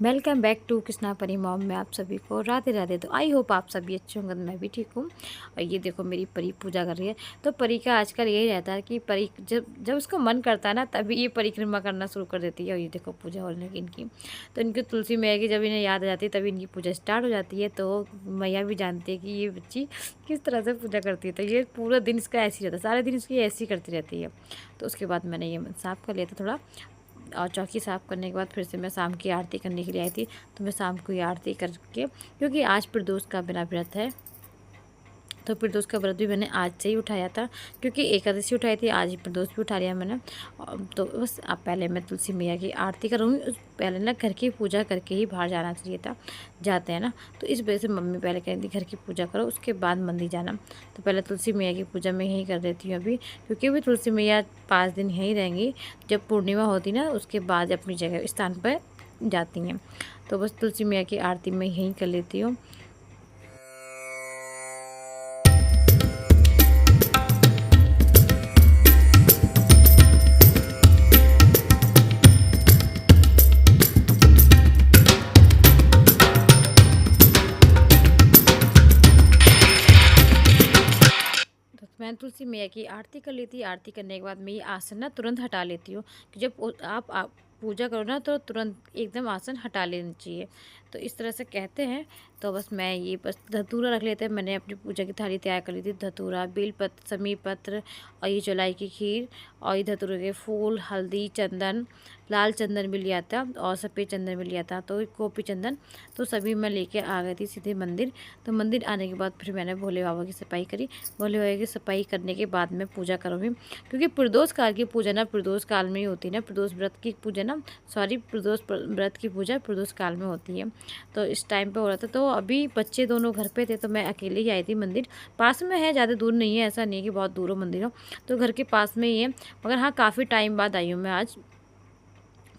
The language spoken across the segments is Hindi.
वेलकम बैक टू कृष्णा परी मॉम में आप सभी को राधे राधे। तो आई होप आप सभी अच्छे होंगे, तो मैं भी ठीक हूँ। और ये देखो मेरी परी पूजा कर रही है। तो परी का आजकल यही रहता है कि परी जब जब उसको मन करता है ना तभी ये परिक्रमा करना शुरू कर देती है। और ये देखो पूजा होने की इनकी, तो इनकी तुलसी मैया की जब इन्हें याद आ जाती है तभी इनकी पूजा स्टार्ट हो जाती है। तो मैया भी जानती है कि ये बच्ची किस तरह से पूजा करती है। तो ये पूरा दिन इसका ऐसे ही रहता है, सारे दिन इसकी ऐसी करती रहती है। तो उसके बाद मैंने ये साफ़ कर लिया था थोड़ा, और चौकी साफ़ करने के बाद फिर से मैं शाम की आरती करने के लिए आई थी। तो मैं शाम को ये आरती करके, क्योंकि आज प्रदोष का मेरा व्रत है, तो प्रदोष का व्रत भी मैंने आज से ही उठाया था, क्योंकि एकादशी उठाई थी, आज ही प्रदोष भी उठा लिया मैंने। तो बस अब पहले मैं तुलसी मैया की आरती करूँगी। पहले ना घर की पूजा करके ही बाहर जाना चाहिए था, जाते हैं ना, तो इस वजह से मम्मी पहले कहती थी घर की पूजा करो उसके बाद मंदिर जाना। तो पहले तुलसी मैया की पूजा मैं यहीं कर देती हूँ अभी, क्योंकि अभी तुलसी मैया 5 दिन यहीं रहेंगी। जब पूर्णिमा होती ना उसके बाद अपनी जगह स्थान पर जाती हैं। तो बस तुलसी मैया की आरती मैं यहीं कर लेती हूँ। तो मैं तुलसी मैया की आरती कर लेती हूँ। आरती करने के बाद मैं ये आसन ना तुरंत हटा लेती हूँ कि जब आप पूजा करो ना तो तुरंत एकदम आसन हटा लेना चाहिए। तो इस तरह से कहते हैं। तो बस मैं ये बस धतूरा रख लेते हैं। मैंने अपनी पूजा की थाली तैयार कर ली थी। धतूरा, बेलपत्र, समी पत्र और ये चौलाई की खीर और ये धतूरे के फूल, हल्दी, चंदन, लाल चंदन भी लिया था और सफ़ेद चंदन भी लिया था, तो गोपी चंदन। तो सभी मैं लेके आ गई थी सीधे मंदिर। तो मंदिर आने के बाद फिर मैंने भोले बाबा की सफाई करी। भोले बाबा की सफाई करने के बाद मैं पूजा करूँगी, क्योंकि प्रदोष काल की पूजा ना प्रदोष काल में ही होती है ना। प्रदोष व्रत की पूजा ना, सॉरी, प्रदोष व्रत की पूजा प्रदोष काल में होती है। तो इस टाइम पे हो रहा था। तो अभी बच्चे दोनों घर पे थे, तो मैं अकेले ही आई थी। मंदिर पास में है, ज़्यादा दूर नहीं है, ऐसा नहीं है कि बहुत दूर हो मंदिर हो। तो घर के पास में ही है। मगर हाँ, काफ़ी टाइम बाद आई हूँ मैं आज।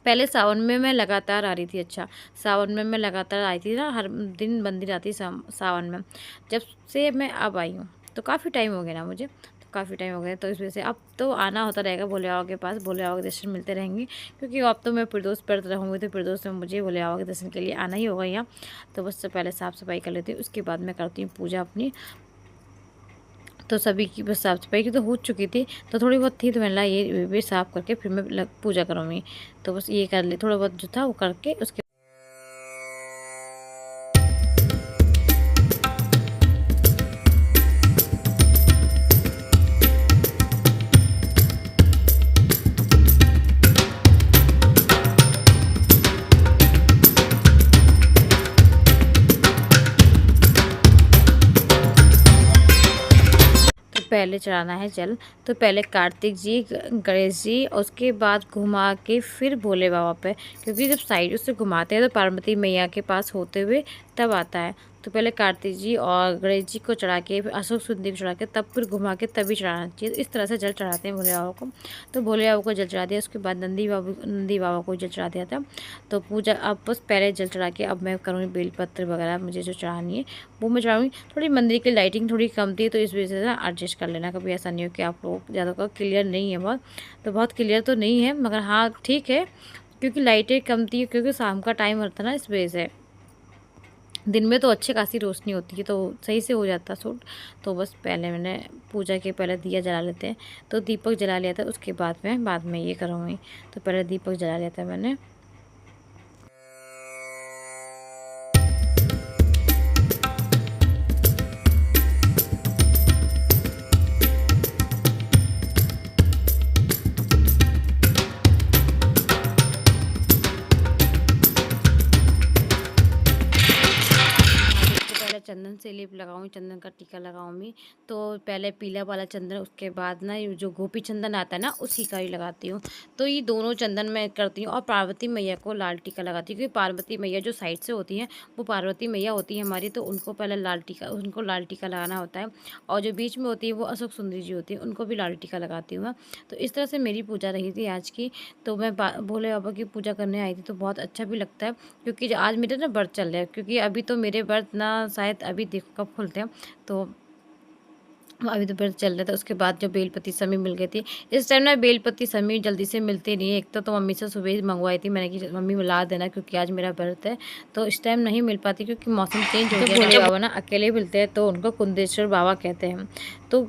पहले सावन में मैं लगातार आ रही थी। अच्छा, सावन में मैं लगातार आई थी ना, हर दिन मंदिर आती सावन में। जब से मैं अब आई हूँ तो काफ़ी टाइम हो गया ना मुझे, तो काफ़ी टाइम हो गया। तो इस वजह से अब तो आना होता रहेगा भोले बाबा के पास। भोले बाबा के दर्शन मिलते रहेंगे, क्योंकि अब तो मैं प्रदोष व्रत रहूँगी, तो प्रदोष में मुझे भोले बाबा के दर्शन के लिए आना ही होगा यहाँ। तो बस पहले साफ़ सफाई कर लेती हूँ, उसके बाद मैं करती हूँ पूजा अपनी। तो सभी की बस साफ़ सफाई की तो हो चुकी थी, तो थोड़ी बहुत थी, तो मैंने कहा ये भी साफ़ करके फिर मैं पूजा करूँगी। तो बस ये कर ली, थोड़ा बहुत जो था वो करके उसके पहले चढ़ाना है जल। तो पहले कार्तिक जी, गणेश जी, उसके बाद घुमा के फिर भोले बाबा पे, क्योंकि जब साइड से घुमाते हैं तो पार्वती मैया के पास होते हुए तब आता है। तो पहले कार्तिक जी और गणेश जी को चढ़ा के, फिर अशोक सुंदर चढ़ा के, तब फिर घुमा के तभी चढ़ाना चाहिए। इस तरह से जल चढ़ाते हैं भोले बाबा को। तो भोले बाबा को जल चढ़ा दिया, उसके बाद नंदी बाबा को जल चढ़ा दिया था। तो पूजा अब बस पहले जल चढ़ा के अब मैं करूँगी बेलपत्र वगैरह मुझे जो चढ़ानी है वो मैं चढ़ाऊँगी। थोड़ी मंदिर की लाइटिंग थोड़ी कम थी, तो इस वजह से ना एडजस्ट कर लेना। कभी ऐसा नहीं हो कि आप लोग ज़्यादा का क्लियर नहीं है बहुत, तो बहुत क्लियर तो नहीं है, मगर हाँ ठीक है, क्योंकि लाइटें कम थी, क्योंकि शाम का टाइम होता है ना, इस वजह से। दिन में तो अच्छी खासी रोशनी होती है, तो सही से हो जाता शूट। तो बस पहले मैंने पूजा के पहले दिया जला लेते हैं, तो दीपक जला लिया था, उसके बाद में ये करूँगी। तो पहले दीपक जला लिया था मैंने। सबसे पहले चंदन से लेप लगाऊंगी, चंदन का टीका लगाऊंगी। तो पहले पीला वाला चंदन, उसके बाद ना ये जो गोपी चंदन आता है ना उसी का ही लगाती हूँ। तो ये दोनों चंदन मैं करती हूँ। और पार्वती मैया को लाल टीका लगाती हूँ, क्योंकि पार्वती मैया जो साइड से होती हैं वो पार्वती मैया होती है हमारी, तो उनको पहले उनको लाल टीका लगाना होता है। और जो बीच में होती है वो अशोक सुंदरी जी होती है, उनको भी लाल टीका लगाती हूँ मैं। तो इस तरह से मेरी पूजा रही थी आज की। तो मैं भोले बाबा की पूजा करने आई थी, तो बहुत अच्छा भी लगता है, क्योंकि आज मेरे ना व्रत चल रहे हैं। क्योंकि अभी तो मेरे व्रत ना शायद अभी देखो कब खुलते हैं। तो अभी तो व्रत चल रहा था। उसके बाद जो बेलपत्ती समी मिल गई थी। इस टाइम ना बेलपत्ती समी जल्दी से मिलती नहीं है। एक तो मम्मी से सुबह ही मंगवाई थी मैंने कि मम्मी ला देना, क्योंकि आज मेरा व्रत है। तो इस टाइम नहीं मिल पाती क्योंकि मौसम चेंज हो गया। भोले बाबा ना अकेले मिलते हैं तो उनको कुंदेश्वर बाबा कहते हैं। तो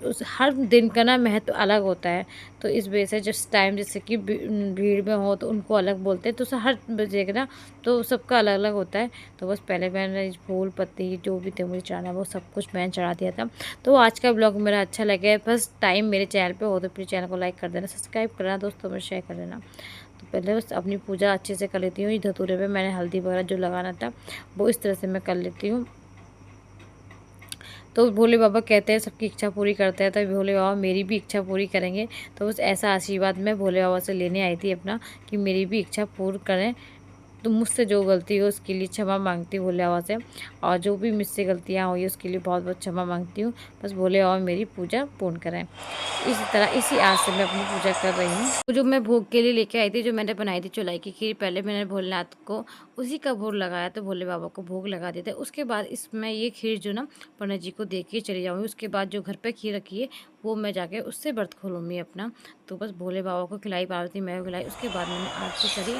उस हर दिन का ना महत्व अलग होता है। तो इस वजह से जिस टाइम जैसे कि भीड़ में हो तो उनको अलग बोलते हैं। तो हर जगह ना तो सबका अलग अलग होता है। तो बस पहले मैंने फूल पत्ती जो भी थे मुझे चढ़ाना वो सब कुछ मैंने चढ़ा दिया था। तो आज का ब्लॉग मेरा अच्छा लगे, बस टाइम मेरे चैनल पे हो तो प्लीज़ चैनल को लाइक कर देना, सब्सक्राइब करना, दोस्तों में शेयर कर देना। तो पहले बस अपनी पूजा अच्छे से कर लेती हूँ। धतूरे में मैंने हल्दी वगैरह जो लगाना था वो इस तरह से मैं कर लेती हूँ। तो भोले बाबा कहते हैं सबकी इच्छा पूरी करते हैं, तो भोले बाबा मेरी भी इच्छा पूरी करेंगे। तो बस ऐसा आशीर्वाद मैं भोले बाबा से लेने आई थी अपना, कि मेरी भी इच्छा पूर्ण करें। तो मुझसे जो गलती हो उसके लिए क्षमा मांगती हूँ भोले बाबा से, और जो भी मुझसे गलतियाँ हुई उसके लिए बहुत बहुत क्षमा मांगती हूँ। बस भोले बाबा मेरी पूजा पूर्ण करें। इसी तरह इसी आस से मैं अपनी पूजा कर रही हूँ। वो जो मैं भोग के लिए लेके आई थी, जो मैंने बनाई थी चौलाई की खीर, पहले मैंने भोलेनाथ को उसी का भोग लगाया, तो भोले बाबा को भोग लगा देते। उसके बाद इसमें ये खीर जो ना पंडित जी को दे के चली जाऊँगी। उसके बाद जो घर पे खीर रखी है वो मैं जाके उससे व्रत खोलूँगी अपना। तो बस भोले बाबा को खिलाई, पार्वती मैं खिलाई। उसके बाद मैंने आरती करी।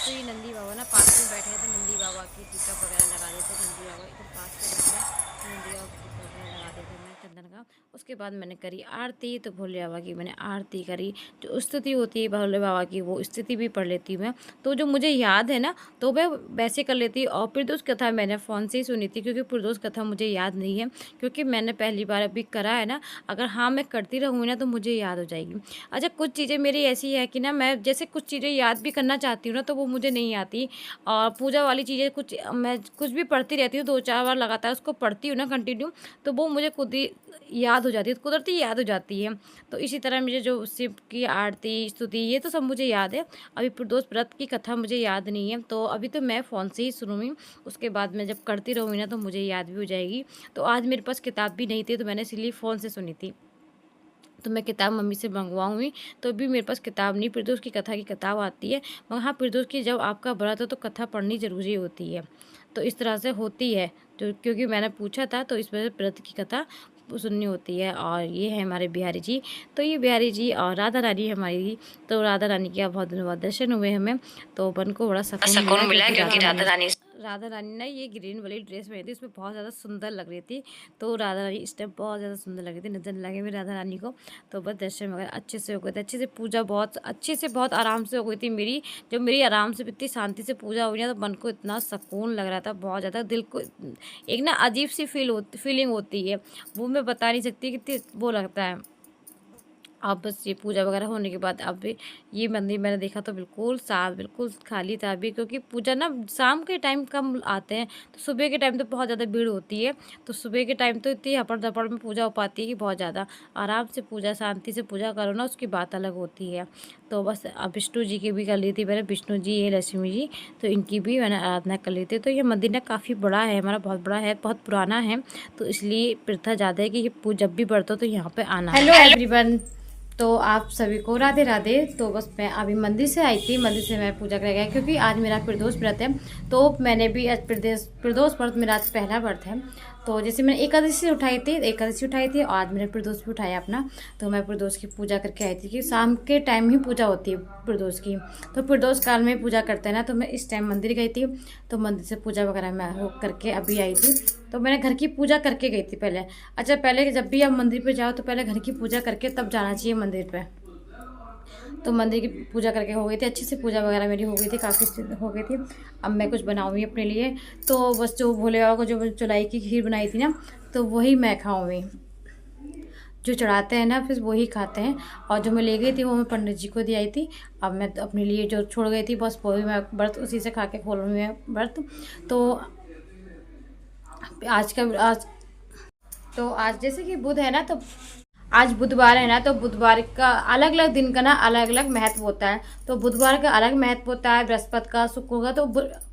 तो ये नंदी बाबा ना पास में बैठे हैं, तो नंदी बाबा की टीका वगैरह लगा देते। नंदी बाबा इधर पास में बैठ गए, तो नंदी बाबा की टीका वगैरह लगा देते मैं चंदन का। उसके बाद मैंने करी आरती। तो भोले बाबा की मैंने आरती करी। जो स्तुति होती है भोले बाबा की वो स्तुति भी पढ़ लेती हूँ मैं। तो जो मुझे याद है ना तो मैं वैसे कर लेती हूँ। और प्रदोष कथा मैंने फ़ोन से ही सुनी थी, क्योंकि प्रदोष कथा मुझे याद नहीं है, क्योंकि मैंने पहली बार अभी करा है ना। अगर हाँ मैं करती रहूँगी ना तो मुझे याद हो जाएगी। अच्छा, कुछ चीज़ें मेरी ऐसी है कि ना मैं जैसे कुछ चीज़ें याद भी करना चाहती हूँ ना तो वो मुझे नहीं आती। और पूजा वाली चीज़ें कुछ मैं कुछ भी पढ़ती रहती हूँ, 2-4 बार लगातार उसको पढ़ती हूँ ना कंटिन्यू, तो वो मुझे खुद ही याद हो जाती है, कुदरती याद हो जाती है। तो इसी तरह मुझे जो शिव की आरती स्तुति ये तो सब मुझे याद है। अभी प्रदोष व्रत की कथा मुझे याद नहीं है, तो अभी तो मैं फ़ोन से ही सुनूँगी। उसके बाद मैं जब करती रहूँगी ना तो मुझे याद भी हो जाएगी। तो आज मेरे पास किताब भी नहीं थी, तो मैंने इसीलिए फ़ोन से सुनी थी। तो मैं किताब मम्मी से मंगवाऊँगी। तो अभी मेरे पास किताब नहीं, प्रदोष की कथा की किताब आती है, मगर हाँ प्रदोष की जब आपका व्रत हो तो कथा पढ़नी ज़रूरी होती है। तो इस तरह से होती है, तो क्योंकि मैंने पूछा था तो इस वजह से व्रत की कथा सुननी होती है। और ये है हमारे बिहारी जी। तो ये बिहारी जी और राधा रानी हमारी। तो राधा रानी के बहुत दिनों बाद दर्शन हुए हमें, तो मन को बड़ा सुकून मिला, क्योंकि राधा रानी ना ये ग्रीन वाली ड्रेस में थी, उसमें बहुत ज़्यादा सुंदर लग रही थी। तो राधा रानी इस टाइम बहुत ज़्यादा सुंदर लग रही थी, नजर लगे हुए राधा रानी को। तो बस दर्शन वगैरह अच्छे से हो गए थे, अच्छे से पूजा बहुत अच्छे से बहुत आराम से हो गई थी मेरी। जब मेरी आराम से इतनी शांति से पूजा हुई ना तो मन को इतना सुकून लग रहा था, बहुत ज़्यादा दिल को एक ना अजीब सी फीलिंग होती है, वो मैं बता नहीं सकती कितनी वो लगता है। अब बस ये पूजा वगैरह होने के बाद अब ये मंदिर मैंने देखा तो बिल्कुल साफ बिल्कुल खाली था अभी, क्योंकि पूजा ना शाम के टाइम कम आते हैं, तो सुबह के टाइम तो बहुत ज़्यादा भीड़ होती है। तो सुबह के टाइम तो इतनी हपड़ दपड़ में पूजा हो पाती है कि बहुत ज़्यादा आराम से पूजा शांति से पूजा करो ना उसकी बात अलग होती है। तो बस अब विष्णु जी की भी कर ली थी मैंने, विष्णु जी ये लक्ष्मी जी, तो इनकी भी मैंने आराधना कर ली थी। तो ये मंदिर ना काफ़ी बड़ा है, हमारा बहुत बड़ा है, बहुत पुराना है। तो इसलिए प्रथा ज़्यादा है कि जब भी बढ़ता हो तो यहाँ पर आना। हेलो एवरीवन, तो आप सभी को राधे राधे। तो बस मैं अभी मंदिर से आई थी, मंदिर से मैं पूजा कर गया, क्योंकि आज मेरा प्रदोष व्रत है। तो मैंने भी आज प्रदोष व्रत मेरा आज पहला व्रत है। तो जैसे मैंने एकादशी उठाई थी और आज मैंने प्रदोष भी उठाया अपना। तो मैं प्रदोष की पूजा करके आई थी कि शाम के टाइम ही पूजा होती है प्रदोष की। तो प्रदोष काल में पूजा करते हैं ना, तो मैं इस टाइम मंदिर गई थी। तो मंदिर से पूजा वगैरह मैं हो करके अभी आई थी। तो मैंने घर की पूजा करके गई थी पहले। अच्छा, पहले जब भी आप मंदिर पे जाओ तो पहले घर की पूजा करके तब जाना चाहिए मंदिर पे। तो मंदिर की पूजा करके हो गई थी, अच्छे से पूजा वगैरह मेरी हो गई थी, काफ़ी हो गई थी। अब मैं कुछ बनाऊँगी अपने लिए। तो बस जो भोले बाबा को जो चौलाई की खीर बनाई थी ना, तो वही मैं खाऊँगी। जो चढ़ाते हैं ना फिर वही खाते हैं। और जो मैं ले गई थी वो मैं पंडित जी को दी आई थी। अब मैं तो अपने लिए जो छोड़ गई थी बस वही मैं व्रत उसी से खा के खोलूँगी मैं व्रत। तो आज तो आज जैसे कि बुध है ना, तो आज बुधवार है ना, तो बुधवार का अलग अलग दिन का ना अलग अलग महत्व होता है। तो बुधवार का अलग महत्व होता है, बृहस्पति का, शुक्र का। तो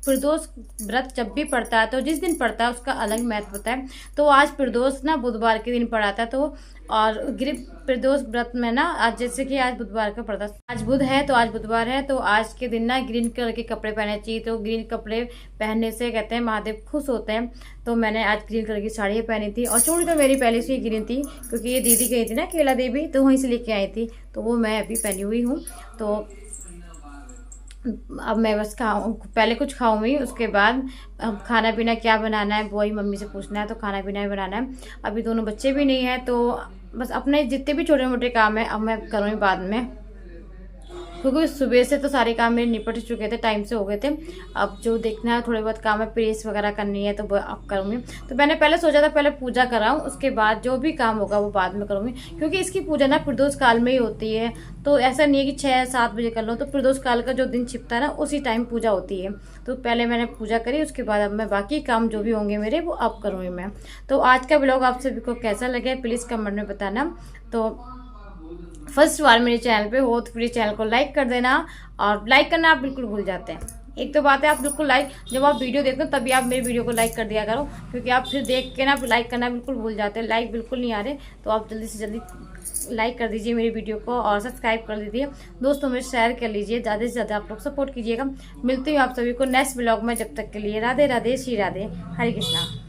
प्रदोष व्रत जब भी पड़ता है तो जिस दिन पड़ता है उसका अलग महत्व होता है। तो आज प्रदोष ना बुधवार के दिन पड़ा था, तो और प्रदोष व्रत में ना आज जैसे कि आज बुधवार का पड़ता, आज बुध है तो आज बुधवार है, तो आज के दिन ना ग्रीन कलर के कपड़े पहनने चाहिए। तो ग्रीन कपड़े पहनने से कहते हैं महादेव खुश होते हैं। तो मैंने आज ग्रीन कलर की साड़ी पहनी थी और चूड़ी तो मेरी पहले से ही ग्रीन थी, क्योंकि ये दीदी गई थी ना केला देवी, तो वहीं से लेके आई थी, तो वो मैं अभी पहनी हुई हूँ। तो अब मैं बस खाऊँ, पहले कुछ खाऊंगी, उसके बाद अब खाना पीना क्या बनाना है वही मम्मी से पूछना है। तो खाना पीना ही बनाना है। अभी दोनों बच्चे भी नहीं है, तो बस अपने जितने भी छोटे मोटे काम है अब मैं करूँगी बाद में, क्योंकि सुबह से तो सारे काम मेरे निपट चुके थे, टाइम से हो गए थे। अब जो देखना है थोड़े बहुत काम है, प्रेस वगैरह करनी है, तो वो अब करूँगी। तो मैंने पहले सोचा था पहले पूजा कराऊँ, उसके बाद जो भी काम होगा वो बाद में करूँगी, क्योंकि इसकी पूजा ना प्रदोष काल में ही होती है। तो ऐसा नहीं है कि 6-7 बजे कर लो, तो प्रदोष काल का जो दिन छिपता है ना उसी टाइम पूजा होती है। तो पहले मैंने पूजा करी, उसके बाद अब मैं बाकी काम जो भी होंगे मेरे वो अब करूँगी मैं। तो आज का ब्लॉग आप सभी को कैसा लगे प्लीज़ कमेंट में बताना। तो फर्स्ट बार मेरे चैनल पे हो तो प्लीज़ चैनल को लाइक कर देना, और लाइक करना आप बिल्कुल भूल जाते हैं। एक तो बात है आप बिल्कुल लाइक, जब आप वीडियो देखते हो तभी आप मेरे वीडियो को लाइक कर दिया करो, क्योंकि आप फिर देख के ना लाइक करना बिल्कुल भूल जाते हैं, लाइक बिल्कुल नहीं आ रहे। तो आप जल्दी से जल्दी लाइक कर दीजिए मेरी वीडियो को और सब्सक्राइब कर दीजिए, दोस्तों में शेयर कर लीजिए, ज़्यादा से ज़्यादा आप लोग सपोर्ट कीजिएगा। मिलती हूँ आप सभी को नेक्स्ट ब्लॉग में, जब तक के लिए राधे राधे, श्री राधे, हरे कृष्णा।